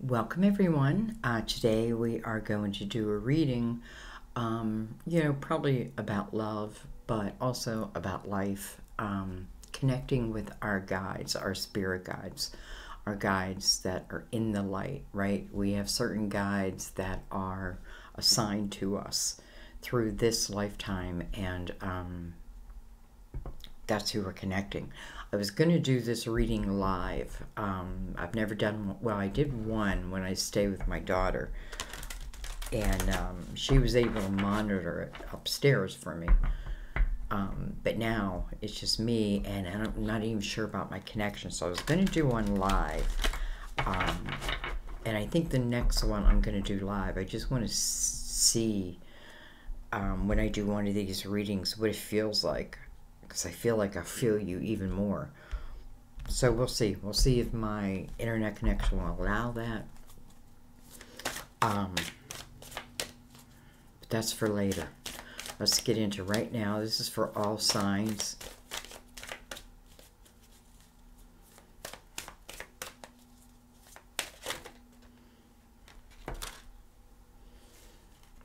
Welcome everyone. Today we are going to do a reading, probably about love, but also about life, connecting with our guides, our spirit guides, our guides that are in the light, right? We have certain guides that are assigned to us through this lifetime, and that's who we're connecting. I was going to do this reading live. I've never done, well, I did one when I stayed with my daughter, and she was able to monitor it upstairs for me. But now it's just me, and I'm not even sure about my connection, so I was going to do one live. And I think the next one I'm going to do live, I just want to see when I do one of these readings what it feels like, because I feel like I feel you even more. So we'll see. We'll see if my internet connection will allow that. But that's for later. Let's get into right now. This is for all signs.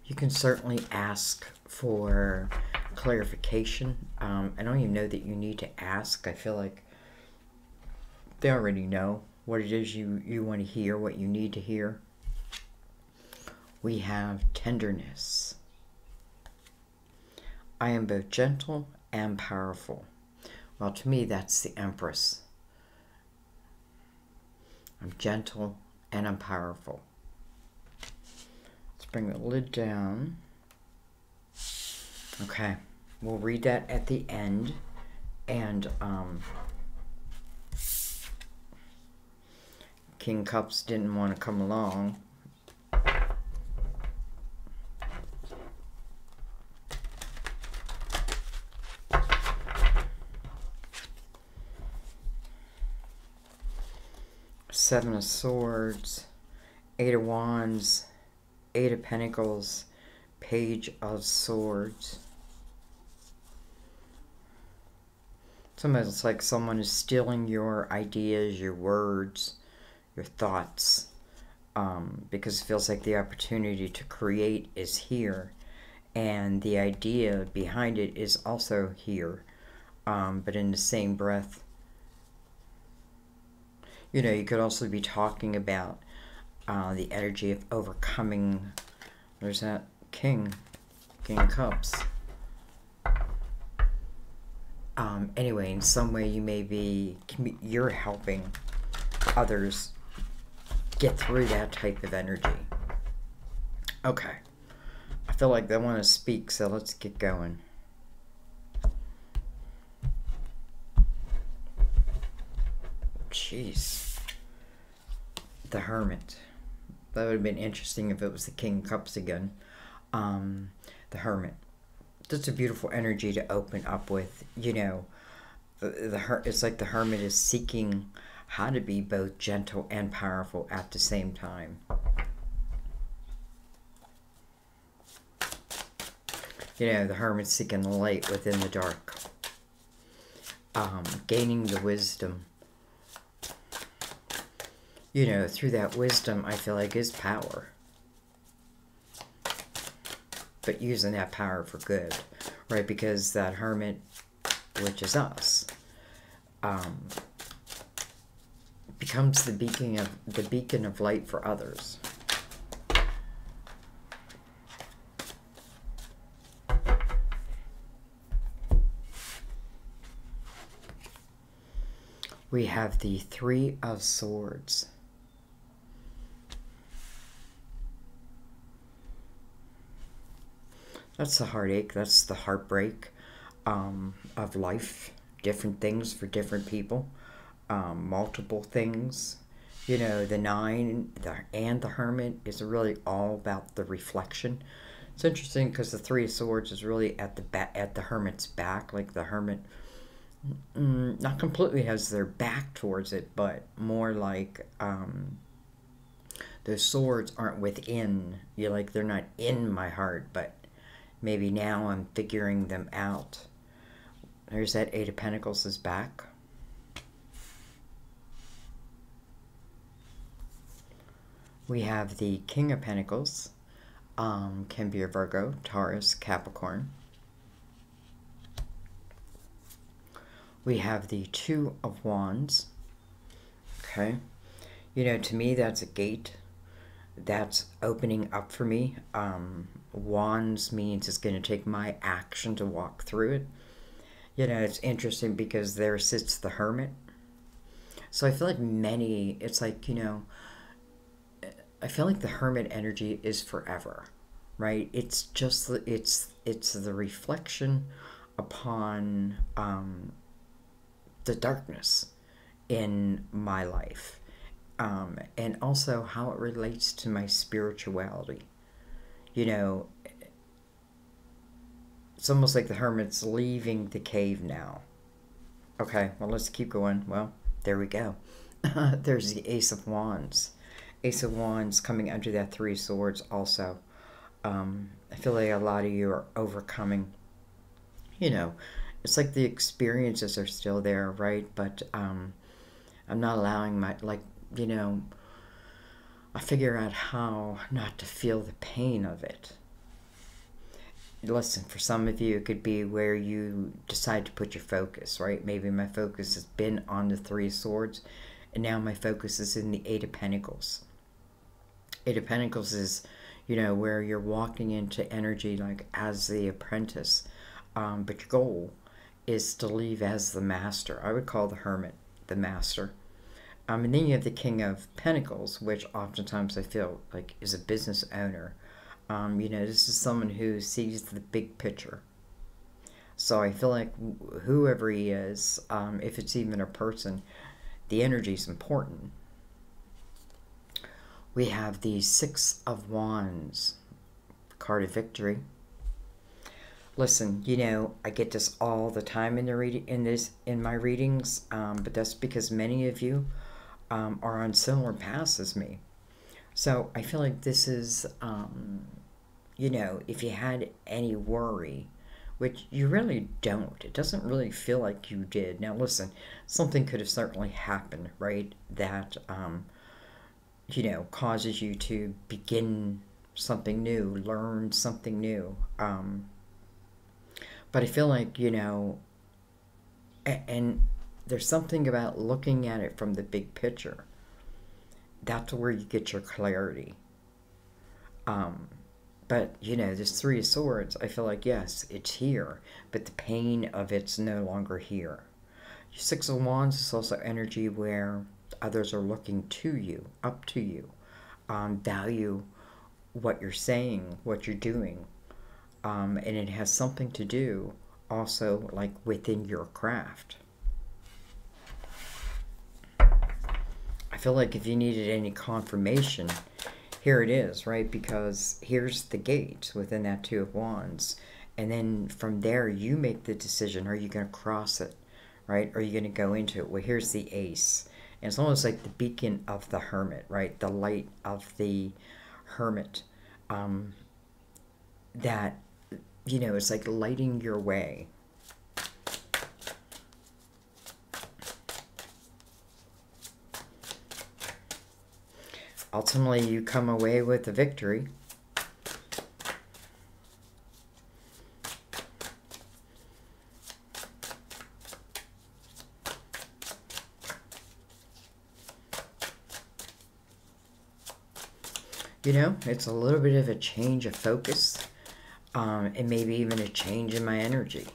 You can certainly ask for clarification. I don't even know that you need to ask. I feel like they already know what it is you want to hear, what you need to hear. We have tenderness. I am both gentle and powerful. Well, to me, that's the Empress. I'm gentle and I'm powerful. Let's bring the lid down. Okay, we'll read that at the end. And King Cups didn't want to come along. Seven of Swords, Eight of Wands, Eight of Pentacles, Page of Swords. Sometimes it's like someone is stealing your ideas, your words, your thoughts, because it feels like the opportunity to create is here, and the idea behind it is also here, but in the same breath, you could also be talking about the energy of overcoming. There's that King of Cups. Anyway, in some way you're helping others get through that type of energy. Okay. I feel like they want to speak, so let's get going. Jeez. The Hermit. That would have been interesting if it was the King of Cups again. The Hermit. That's a beautiful energy to open up with. It's like the Hermit is seeking how to be both gentle and powerful at the same time. The Hermit's seeking the light within the dark. Gaining the wisdom. Through that wisdom, I feel like is power. But using that power for good, right? Because that Hermit, which is us, becomes the beacon of light for others. We have the Three of Swords. That's the heartache, that's the heartbreak of life. Different things for different people. Multiple things. The Nine and the Hermit is really all about the reflection. It's interesting because the Three of Swords is really at the Hermit's back. Like the Hermit not completely has their back towards it, but more like the swords aren't within. They're not in my heart, but maybe now I'm figuring them out. There's that Eight of Pentacles is back. We have the King of Pentacles, can be a Virgo, Taurus, Capricorn. We have the Two of Wands. Okay. You know, to me, that's a gate that's opening up for me. Wands means it's going to take my action to walk through it. You know, it's interesting because there sits the Hermit. So I feel like it's like, you know, I feel like the Hermit energy is forever, right? It's just, it's the reflection upon the darkness in my life. And also how it relates to my spirituality. You know, it's almost like the Hermit's leaving the cave now. Okay, well, let's keep going. Well, there we go. There's the Ace of Wands. Ace of Wands coming under that Three of Swords also. I feel like a lot of you are overcoming. You know, it's like the experiences are still there, right? But I'm not allowing my, like, you know, I figure out how not to feel the pain of it. Listen, for some of you, it could be where you decide to put your focus, right? Maybe my focus has been on the Three of Swords, and now my focus is in the Eight of Pentacles. Eight of Pentacles is, you know, where you're walking into energy like as the apprentice, but your goal is to leave as the master. I would call the Hermit the master. And then you have the King of Pentacles, which oftentimes I feel like is a business owner. You know, this is someone who sees the big picture. So I feel like whoever he is, if it's even a person, the energy is important. We have the Six of Wands, card of victory. Listen, you know, I get this all the time in my readings, but that's because many of you are on similar paths as me. So I feel like this is, you know, if you had any worry, which you really don't, it doesn't really feel like you did. Now listen, something could have certainly happened, right, that, you know, causes you to begin something new, learn something new. But I feel like, you know, and there's something about looking at it from the big picture. That's where you get your clarity. But, you know, this Three of Swords, I feel like, yes, it's here, but the pain of it's no longer here. Six of Wands is also energy where others are looking to you, up to you, value what you're saying, what you're doing. And it has something to do also like within your craft. I feel like if you needed any confirmation, here it is, right? Because here's the gate within that Two of Wands. And then from there, you make the decision. Are you going to cross it, right? Are you going to go into it? Well, here's the Ace. And it's almost like the beacon of the Hermit, right? The light of the Hermit. That, you know, it's like lighting your way. Ultimately, you come away with a victory. You know, it's a little bit of a change of focus, and maybe even a change in my energy.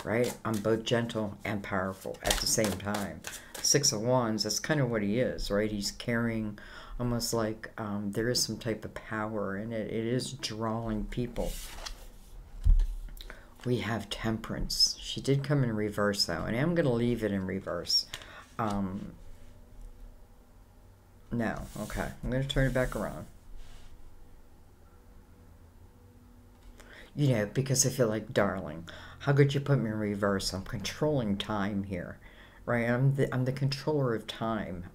Right? I'm both gentle and powerful at the same time. Six of Wands, that's kind of what he is, right? He's carrying almost like there is some type of power in it. It is drawing people. We have Temperance. She did come in reverse, though, and I'm going to leave it in reverse. No, okay. I'm going to turn it back around. You know, because I feel like, darling, how could you put me in reverse? I'm controlling time here, right? I'm the controller of time.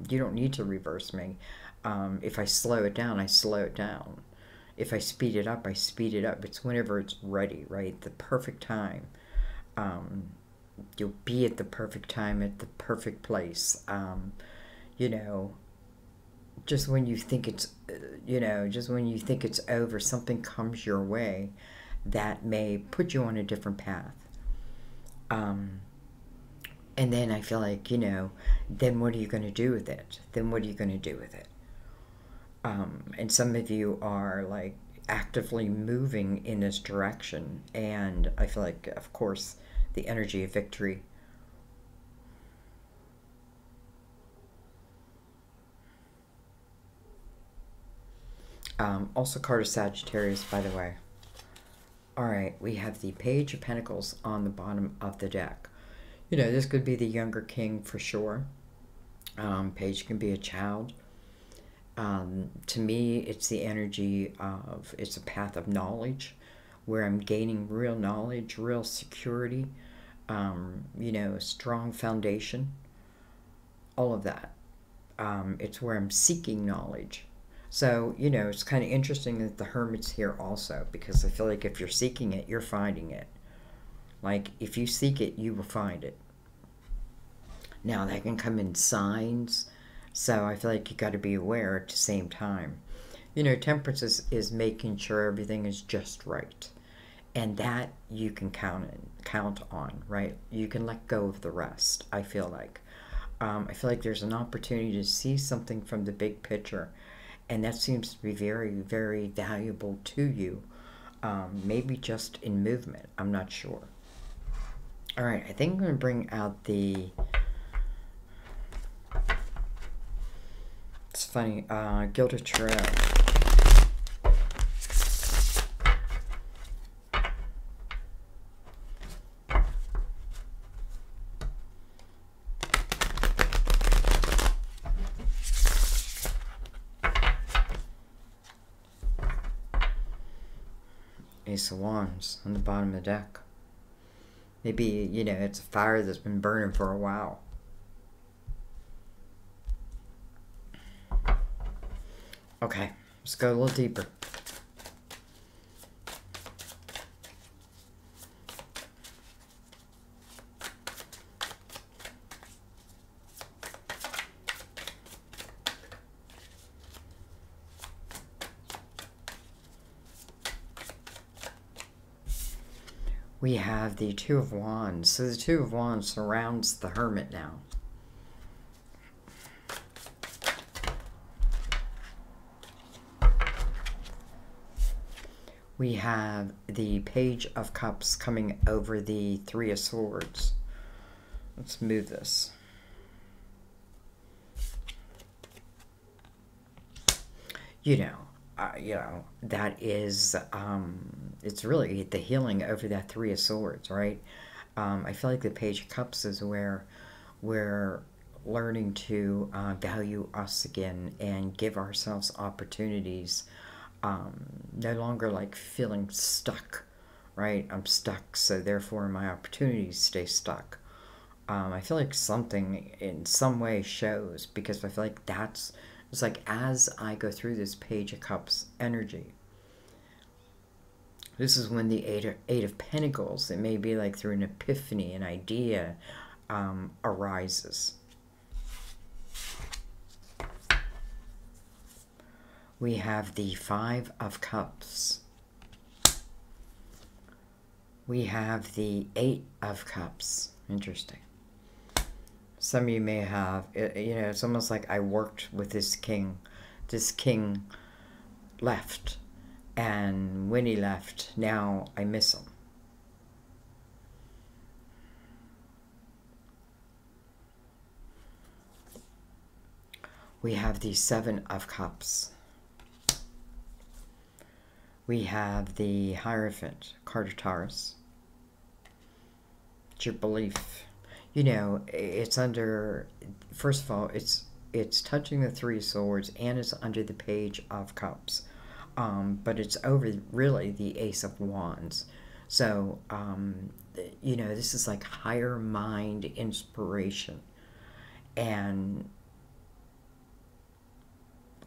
You don't need to reverse me. If I slow it down, I slow it down. If I speed it up, I speed it up. It's whenever it's ready, right? The perfect time. You'll be at the perfect time at the perfect place. You know, just when you think it's, just when you think it's over, something comes your way that may put you on a different path. And then I feel like, then what are you going to do with it? Then what are you going to do with it? And some of you are like actively moving in this direction. And I feel like, of course, the energy of victory. Also card of Sagittarius, by the way. Alright, we have the Page of Pentacles on the bottom of the deck. This could be the younger king for sure. Page can be a child. To me, it's the energy of, it's a path of knowledge where I'm gaining real knowledge, real security, a strong foundation, all of that. It's where I'm seeking knowledge. So, it's kind of interesting that the Hermit's here also, because I feel like if you're seeking it, you're finding it. Like, if you seek it, you will find it. Now, that can come in signs, so I feel like you got to be aware at the same time. Temperance is making sure everything is just right. And that you can count on, right? You can let go of the rest, I feel like. I feel like there's an opportunity to see something from the big picture, and that seems to be very, very valuable to you. Maybe just in movement, I'm not sure. All right, I think I'm going to bring out the... It's funny, Gilded Tarot. Ace of Wands on the bottom of the deck. Maybe, it's a fire that's been burning for a while. Okay, let's go a little deeper. We have the Two of Wands. So the Two of Wands surrounds the Hermit now. We have the Page of Cups coming over the Three of Swords. Let's move this. That is, it's really the healing over that Three of Swords, right? I feel like the Page of Cups is where we're learning to value us again and give ourselves opportunities. No longer like feeling stuck, right? I'm stuck, so therefore my opportunities stay stuck. I feel like something in some way shows, because I feel like it's like as I go through this Page of Cups energy, this is when the Eight of Pentacles, it may be like through an epiphany, an idea arises. We have the Five of Cups. We have the Eight of Cups. Interesting. Some of you may have, it's almost like I worked with this king. This king left. And when he left, now I miss him. We have the Seven of Cups. We have the Hierophant, card of Taurus. It's your belief. It's under, first of all, it's touching the Three of Swords, and it's under the Page of Cups. But it's over, really, the Ace of Wands. So, this is like higher mind inspiration. And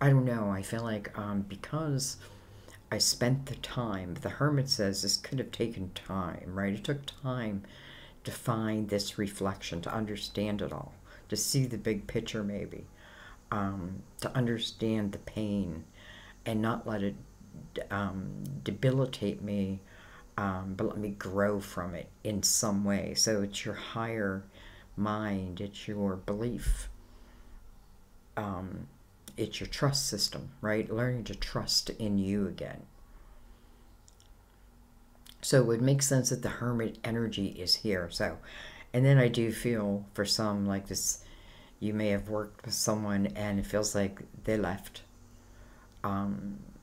I don't know, I feel like because I spent the time, the Hermit says this could have taken time, right? It took time to find this reflection, to understand it all, to see the big picture maybe. to understand the pain and not let it debilitate me, but let me grow from it in some way. So it's your higher mind, it's your belief, it's your trust system, right? Learning to trust in you again. So it makes sense that the Hermit energy is here. So, and then I do feel for some like this, you may have worked with someone and it feels like they left.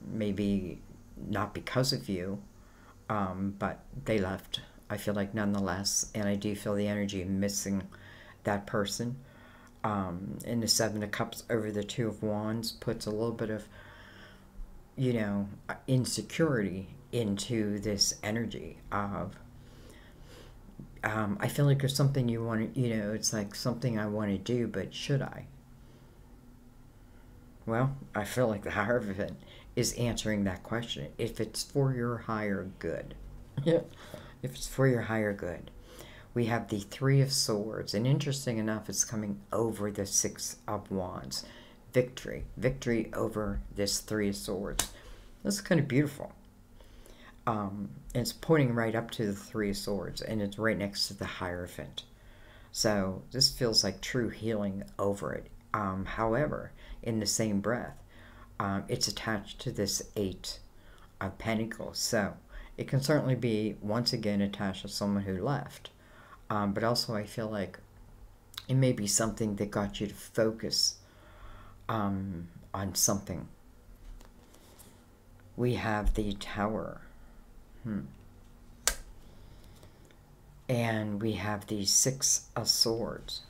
Maybe not because of you, but they left. I feel like nonetheless, and I do feel the energy of missing that person. And the Seven of Cups over the Two of Wands puts a little bit of, insecurity into this energy of, I feel like there's something you want to, it's like something I want to do, but should I? Well, I feel like the Hierophant is answering that question. If it's for your higher good. Yeah. If it's for your higher good. We have the Three of Swords, and interesting enough, it's coming over the Six of Wands. Victory. Victory over this Three of Swords. That's kind of beautiful. It's pointing right up to the Three of Swords, and it's right next to the Hierophant. So this feels like true healing over it. However, in the same breath, it's attached to this Eight of Pentacles. So it can certainly be, once again, attached to someone who left. But also I feel like it may be something that got you to focus on something. We have the Tower. And we have the Six of Swords.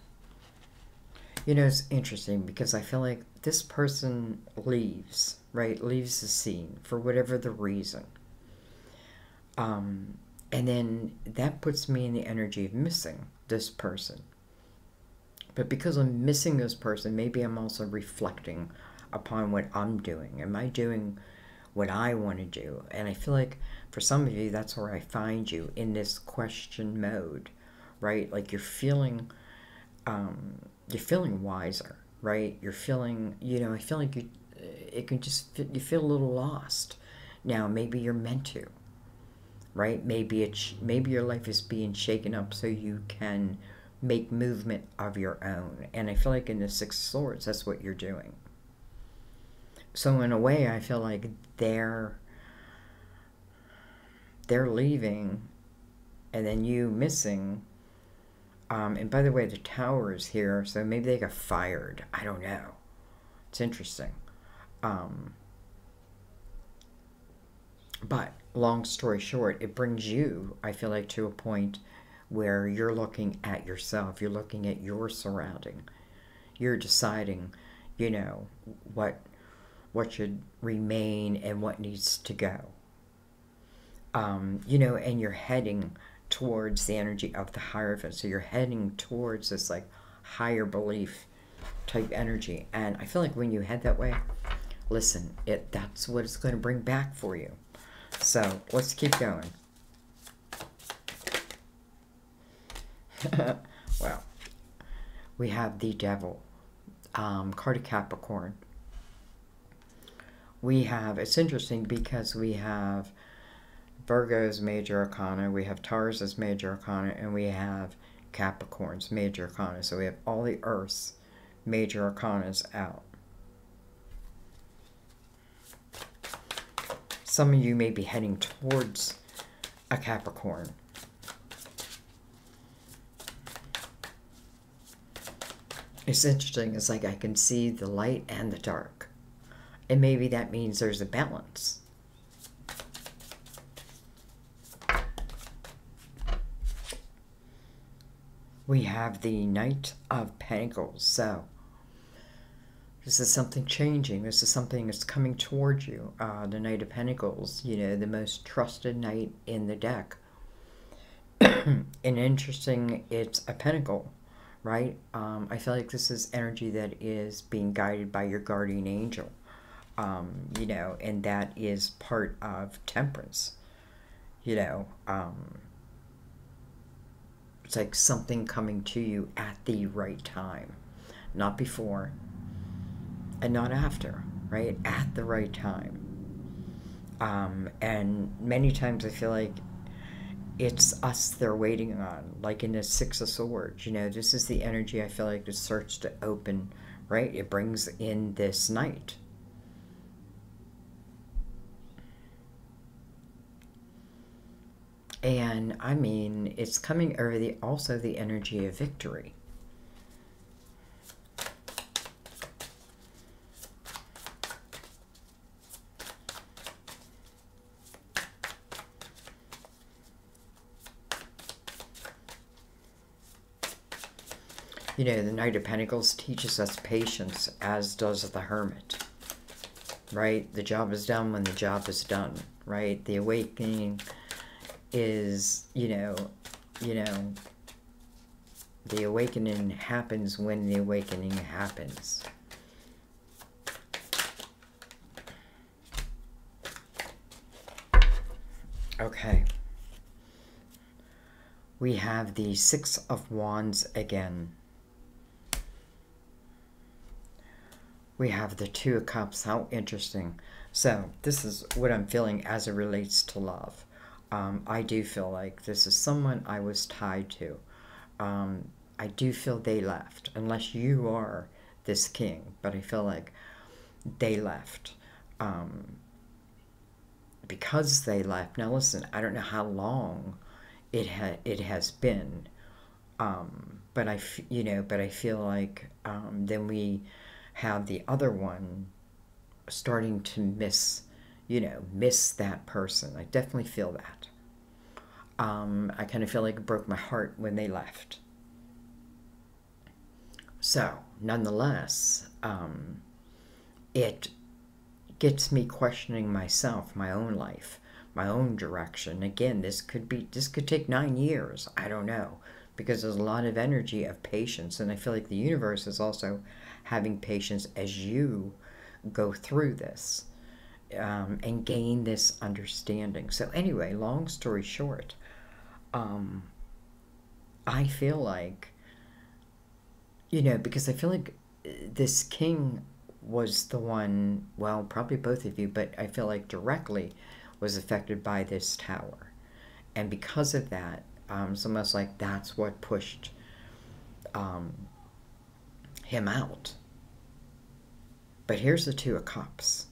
It's interesting because I feel like this person leaves, right? Leaves the scene for whatever the reason. And then that puts me in the energy of missing this person. But because I'm missing this person, maybe I'm also reflecting upon what I'm doing. Am I doing what I want to do? And I feel like for some of you, that's where I find you, in this question mode, right? Like you're feeling wiser, right? You're feeling, I feel like you feel a little lost. Now, maybe you're meant to. Right? Maybe your life is being shaken up so you can make movement of your own. And I feel like in the Six of Swords, that's what you're doing. So in a way, I feel like they're leaving, and then you missing. And by the way, the Tower is here, so maybe they got fired. I don't know. It's interesting. But long story short, it brings you, I feel like, to a point where you're looking at yourself. You're looking at your surrounding. You're deciding, what should remain and what needs to go. And you're heading towards the energy of the Hierophant. So you're heading towards this like higher belief type energy. And I feel like when you head that way, listen, that's what it's going to bring back for you. So let's keep going. Well, we have the Devil, card of Capricorn. It's interesting because we have Virgo's major arcana, we have Taurus's major arcana, and we have Capricorn's major arcana. So we have all the Earth's major arcanas out. Some of you may be heading towards a Capricorn. It's interesting. It's like I can see the light and the dark. And maybe that means there's a balance. We have the Knight of Pentacles. So this is something changing. This is something that's coming towards you. The Knight of Pentacles, the most trusted knight in the deck. And interesting, it's a pentacle, right? I feel like this is energy that is being guided by your guardian angel. And that is part of Temperance. It's like something coming to you at the right time, not before. and not after, right? At the right time. And many times I feel like it's us they're waiting on, like in the Six of Swords. You know, this is the energy I feel like it starts to open, right? It brings in this Knight. And I mean, it's coming over the also the energy of victory. You know, the Knight of Pentacles teaches us patience, as does the Hermit, right? The job is done when the job is done, right? The awakening is, the awakening happens when the awakening happens. Okay. We have the Six of Wands again. We have the Two of Cups. How interesting. So this is what I'm feeling as it relates to love. I do feel like this is someone I was tied to. I do feel they left, unless you are this king, but I feel like they left. Because they left. Now listen, I don't know how long it has been, but I feel like then we have the other one starting to miss that person. I definitely feel that. I kind of feel like it broke my heart when they left. So, nonetheless, it gets me questioning myself, my own life, my own direction. Again, this could take 9 years. I don't know, because there's a lot of energy of patience, and I feel like the universe is also having patience as you go through this and gain this understanding. So anyway, long story short, I feel like, because I feel like this king was the one, well, probably both of you, but I feel like directly was affected by this tower. And because of that, it's almost like that's what pushed him out. But here's the Two of Cups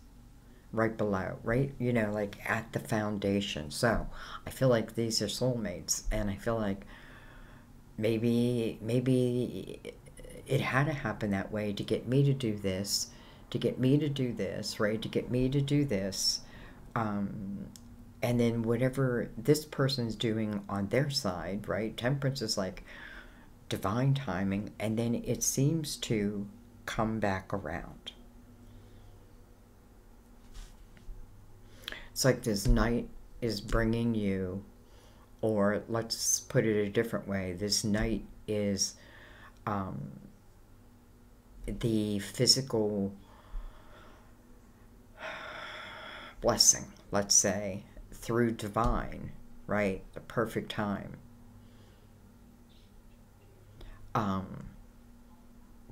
right below, right? Like at the foundation. So I feel like these are soulmates, and I feel like maybe it had to happen that way to get me to do this, to get me to do this, right? To get me to do this. And then whatever this person's doing on their side, right? Temperance is like divine timing, and then it seems to come back around. It's like this Knight is bringing you, or let's put it a different way, this Knight is the physical blessing, let's say, through divine, right? The perfect time.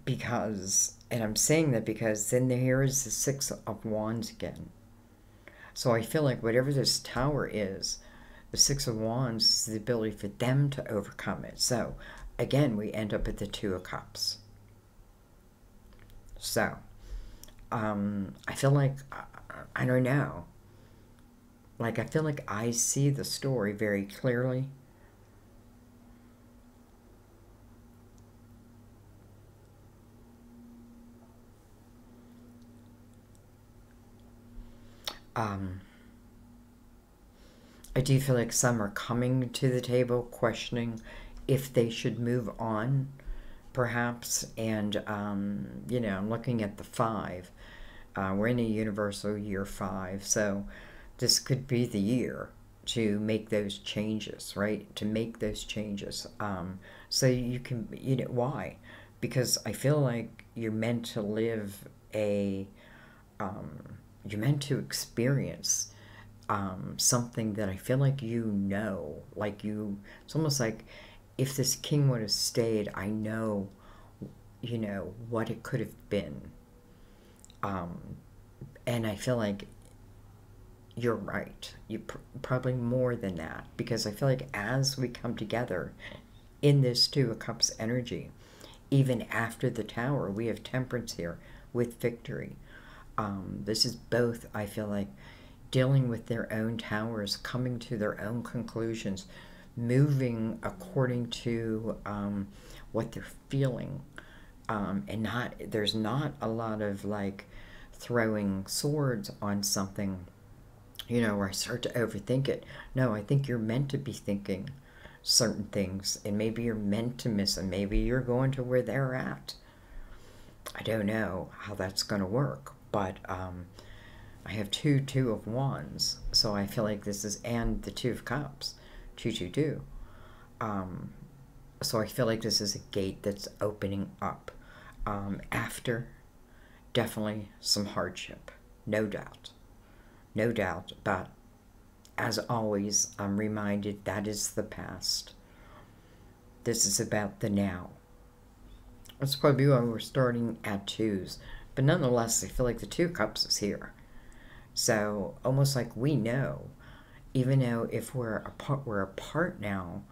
Because, and I'm saying that because then here is the Six of Wands again. So I feel like whatever this tower is, the Six of Wands is the ability for them to overcome it. So again, we end up at the Two of Cups. So I feel like, I don't know, like I feel like I see the story very clearly. I do feel like some are coming to the table questioning if they should move on, perhaps. And, I'm looking at the 5. We're in a universal year 5, so this could be the year to make those changes, right? To make those changes. So you can, why? Because I feel like you're meant to live you're meant to experience something that I feel like it's almost like if this king would have stayed, I know, what it could have been. And I feel like you're right. You probably more than that, because I feel like as we come together in this Two of Cups energy, even after the Tower, we have Temperance here with victory. This is both, I feel like, dealing with their own towers, coming to their own conclusions, moving according to what they're feeling, and there's not a lot of like throwing swords on something, where I start to overthink it. No, I think you're meant to be thinking certain things, and maybe you're meant to miss them. Maybe you're going to where they're at. I don't know how that's going to work, but I have two of wands, so I feel like this is, and the Two of Cups, two. So I feel like this is a gate that's opening up after definitely some hardship, no doubt, but as always, I'm reminded that is the past. This is about the now. That's probably why we're starting at twos, but nonetheless, I feel like the Two of Cups is here. So almost like we know, even though if we're apart now,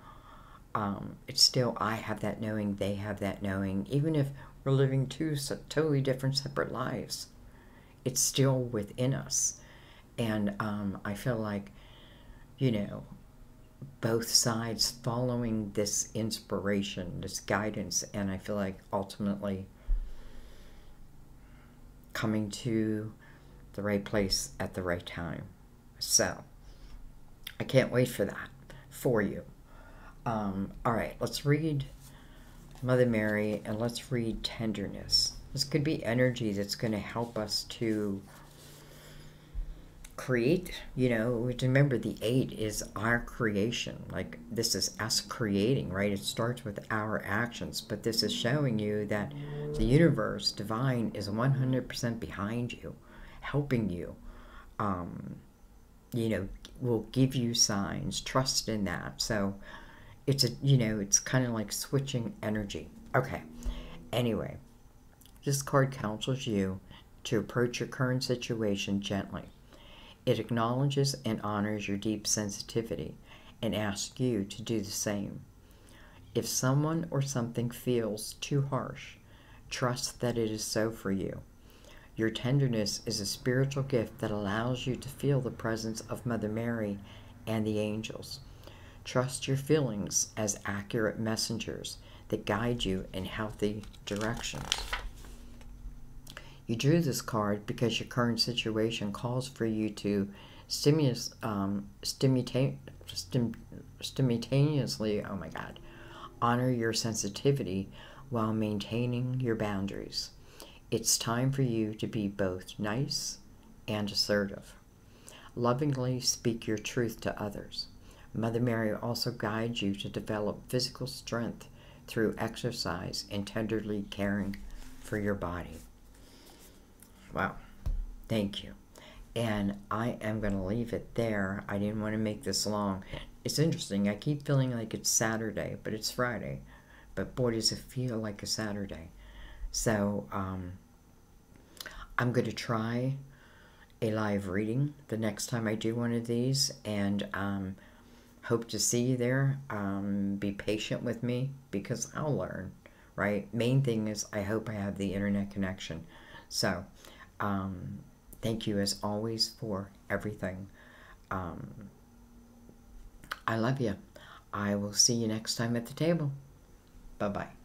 it's still, I have that knowing, they have that knowing. Even if we're living two totally different, separate lives, it's still within us. And I feel like, both sides following this inspiration, this guidance, and I feel like ultimately coming to the right place at the right time. So I can't wait for that for you. All right, let's read Mother Mary, and let's read tenderness. This could be energy that's going to help us to create, remember the 8 is our creation. Like, this is us creating, right? It starts with our actions, but this is showing you that the universe, divine, is 100% behind you, helping you, will give you signs. Trust in that. So it's it's kind of like switching energy. Okay. Anyway, this card counsels you to approach your current situation gently. It acknowledges and honors your deep sensitivity and asks you to do the same. If someone or something feels too harsh, trust that it is so for you. Your tenderness is a spiritual gift that allows you to feel the presence of Mother Mary and the angels. Trust your feelings as accurate messengers that guide you in healthy directions. You drew this card because your current situation calls for you to simultaneously, honor your sensitivity while maintaining your boundaries. It's time for you to be both nice and assertive. Lovingly speak your truth to others. Mother Mary also guides you to develop physical strength through exercise and tenderly caring for your body. Wow, thank you. And I am going to leave it there. I didn't want to make this long. It's interesting. I keep feeling like it's Saturday, but it's Friday. But boy, does it feel like a Saturday. So I'm going to try a live reading the next time I do one of these. And hope to see you there. Be patient with me because I'll learn, right? Main thing is I hope I have the internet connection. So thank you as always for everything. I love you. I will see you next time at the table. Bye-bye.